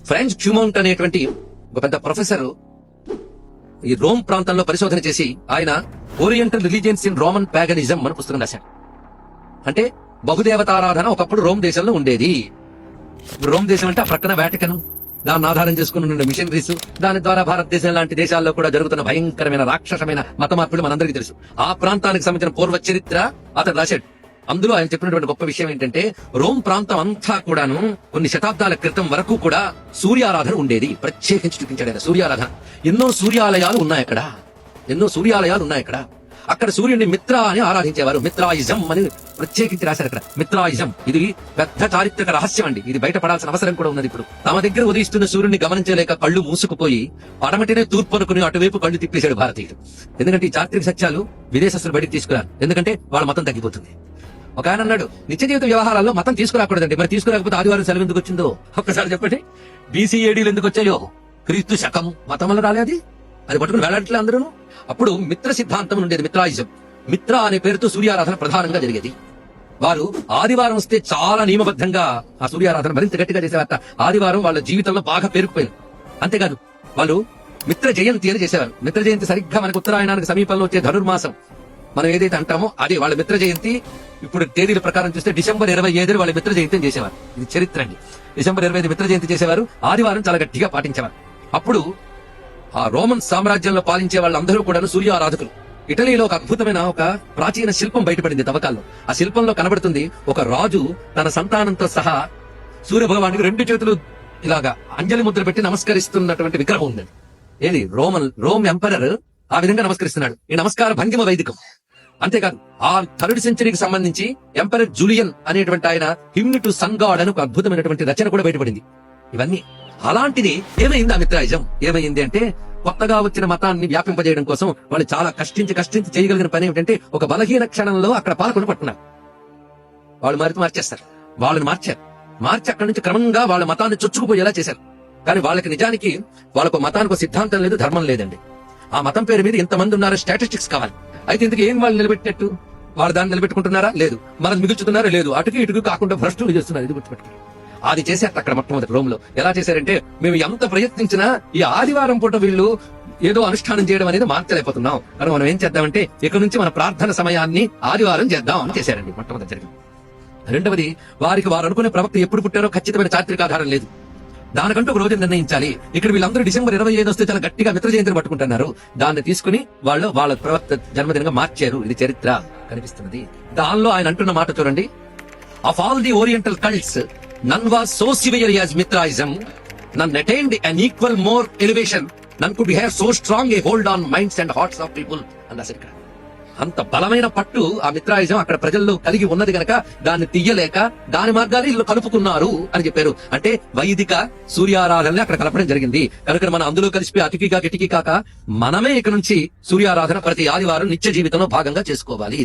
France క్యూమౌంట్ అనేటువంటి ఒక పెద్ద ప్రొఫెసర్ ఈ రోమ్ ప్రాంతంలో పరిశోధన చేసి ఆయన oriental religions in Roman paganism అని పుస్తకం రాశాడు. అంటే బహుదేవతారాధన ఒకప్పుడు రోమ్ దేశంలో ఉండేది. రోమ్ దేశం అంటే ఆ ప్రక్కన వాటికన్, దాన్ని ఆధారం చేసుకుని ఉన్న మిషనరీస్, దాని ద్వారా భారతదేశం లాంటి దేశాల్లో కూడా జరుగుతున్న భయంకరమైన రాక్షసమైన మత మార్పులు మనందరికీ తెలుసు. ఆ ప్రాంతానికి సంబంధించిన పూర్వ చరిత్ర అతను రాశాడు. అందులో ఆయన చెప్పినటువంటి గొప్ప విషయం ఏంటంటే రోమ్ ప్రాంతం అంతా కూడాను కొన్ని శతాబ్దాల క్రితం వరకు కూడా సూర్యారాధన ఉండేది. ప్రత్యేకించి చూపించాడు ఆయన సూర్యారాధన. ఎన్నో సూర్యాలయాలు ఉన్నాయి అక్కడ. అక్కడ సూర్యుడిని మిత్ర అని ఆరాధించేవారు. మిత్రాయిజం అని ప్రత్యేకించి రాశారు అక్కడ. మిత్రాయిజం ఇది పెద్ద చారిత్రక రహస్యం అండి. ఇది బయటపడాల్సిన అవసరం కూడా ఉన్నది. ఇప్పుడు తమ దగ్గర ఉదయిస్తున్న సూర్యుడిని గమనించలేక కళ్ళు మూసుకుపోయి పడమటినే తూర్పు అనుకుని అటువైపు కళ్ళు తిప్పేశాడు భారతీయుడు. ఎందుకంటే ఈ చారిత్రక సత్యాలు విదేశస్తులు బయటకు తీసుకురారు. ఎందుకంటే వాళ్ళ మతం తగ్గిపోతుంది. ఒక ఆయన అన్నాడు, నిత్య జీవిత వ్యవహారాల్లో మతం తీసుకురాకూడదండి. మరి తీసుకురాకపోతే ఆదివారం సెలవు ఎందుకు వచ్చిందో ఒక్కసారి చెప్పండి. BC-ADలు ఎందుకు వచ్చాయో? క్రీస్తు శకం మతం వల్ల రాలే. అది పట్టుకుని వేలాడట్లే అందరూ. అప్పుడు మిత్ర సిద్ధాంతం ఉండేది, మిత్రాయిజం. మిత్ర అనే పేరుతో సూర్యారాధన ప్రధానంగా జరిగేది. వారు ఆదివారం వస్తే చాలా నియమబద్ధంగా ఆ సూర్యారాధన మరింత గట్టిగా చేసేవారు. ఆదివారం వాళ్ళ జీవితంలో బాగా పేరుకుపోయింది. అంతేకాదు వాళ్ళు మిత్ర జయంతి అని చేసేవారు. మిత్ర జయంతి సరిగ్గా మనకు ఉత్తరాయణానికి సమీపంలో వచ్చే ధనుర్మాసం మనం ఏదైతే అంటామో అది వాళ్ళ మిత్ర జయంతి. ఇప్పుడు తేదీల ప్రకారం చూస్తే December 25 వాళ్ళ మిత్ర జయంతి చేసేవారు. ఇది చరిత్ర అండి. December 25 మిత్ర జయంతి చేసేవారు. ఆదివారం చాలా గట్టిగా పాటించేవారు. అప్పుడు ఆ రోమన్ సామ్రాజ్యంలో పాలించే వాళ్ళందరూ కూడా సూర్యారాధకులు. ఇటలీలో ఒక అద్భుతమైన ఒక ప్రాచీన శిల్పం బయటపడింది తవ్వకాల్లో. ఆ శిల్పంలో కనబడుతుంది ఒక రాజు తన సంతానంతో సహా సూర్య భగవానికి 2 చేతులు ఇలాగా అంజలి ముద్ర పెట్టి నమస్కరిస్తున్నటువంటి విగ్రహం ఉంది. ఏది రోమ్ ఎంపరర్ ఆ విధంగా నమస్కరిస్తున్నాడు. ఈ నమస్కార భంగిమ వైదికం. అంతేకాదు ఆ 3rd సెంచరీకి సంబంధించి ఎంపరర్ జూలియన్ అనేటువంటి ఆయన హిమ్న్ టు సన్ గాడ్ అని ఒక అద్భుతమైనటువంటి రచన కూడా బయటపడింది. ఇవన్నీ అలాంటిది ఏమైంది? ఆ మిత్రాయిజం ఏమైంది అంటే కొత్తగా వచ్చిన మతాన్ని వ్యాపింపజేయడం కోసం వాళ్ళు చాలా కష్టించి చేయగలిగిన పని ఏమిటంటే ఒక బలహీన క్షణంలో అక్కడ పాలకుని పట్టుకున్నారు. వాళ్ళు మార్చేస్తారు. వాళ్ళని మార్చి అక్కడి నుంచి క్రమంగా వాళ్ళ మతాన్ని చొచ్చుకుపోయేలా చేశారు. కానీ వాళ్ళకి నిజానికి వాళ్ళకు మతానికి సిద్ధాంతం లేదు, ధర్మం లేదండి. ఆ మతం పేరు మీద ఎంతమంది ఉన్నారో స్టాటిస్టిక్స్ కావాలి. అయితే ఇందుకు ఏం వాళ్ళు నిలబెట్టినట్టు? వాళ్ళు దాన్ని నిలబెట్టుకుంటున్నారా? లేదు. మనం మిగుల్చుతున్నారా? లేదు. అటుకు ఇటుకు కాకుండా భ్రష్టులు చేస్తున్నారు. ఇది గుర్తుపెట్టుకున్నారు. అది చేశారు అక్కడ మొట్టమొదటి రోమ్ లో. ఎలా చేశారంటే మేము ఎంత ప్రయత్నించినా ఈ ఆదివారం పూట వీళ్ళు ఏదో అనుష్ఠానం చేయడం అనేది మార్చలేకపోతున్నాం. కానీ మనం ఏం చేద్దామంటే ఇక నుంచి మన ప్రార్థన సమయాన్ని ఆదివారం చేద్దాం అని చేశారండి. మొట్టమొదటి జరిగింది. రెండవది, వారు అనుకునే ప్రవక్త ఎప్పుడు పుట్టారో ఖచ్చితమైన చారిత్రక ఆధారం లేదు. దానికంటూ ఒక రోజు నిర్ణయించాలి. ఇక్కడ వీళ్ళందరూ December 25 వస్తే చాలా గట్టిగా మిత్ర జయంతిని పట్టుకుంటున్నారు. దాన్ని తీసుకుని వాళ్ళ ప్రవక్త జన్మదినంగా మార్చారు. ఇది చరిత్ర కనిపిస్తున్నది. దానిలో ఆయన అంటున్న మాట చూడండి. Of all the oriental cults none was so severe as Mithraism, none attained an equal more elevation, none could have so strong a hold on minds and hearts of people అన్నారు. అంత బలమైన పట్టు ఆ మిత్రాయిజం అక్కడ ప్రజల్లో కలిగి ఉన్నది గనక దాన్ని తీయలేక దాని మార్గాన్ని ఇల్లు కలుపుకున్నారు అని చెప్పారు. అంటే వైదిక సూర్యారాధనని అక్కడ కలపడం జరిగింది. కనుక మనం అందులో కలిసిపోయి అతికిగా గిటికి కాక మనమే ఇక నుంచి సూర్యారాధన ప్రతి ఆదివారం నిత్య జీవితంలో భాగంగా చేసుకోవాలి.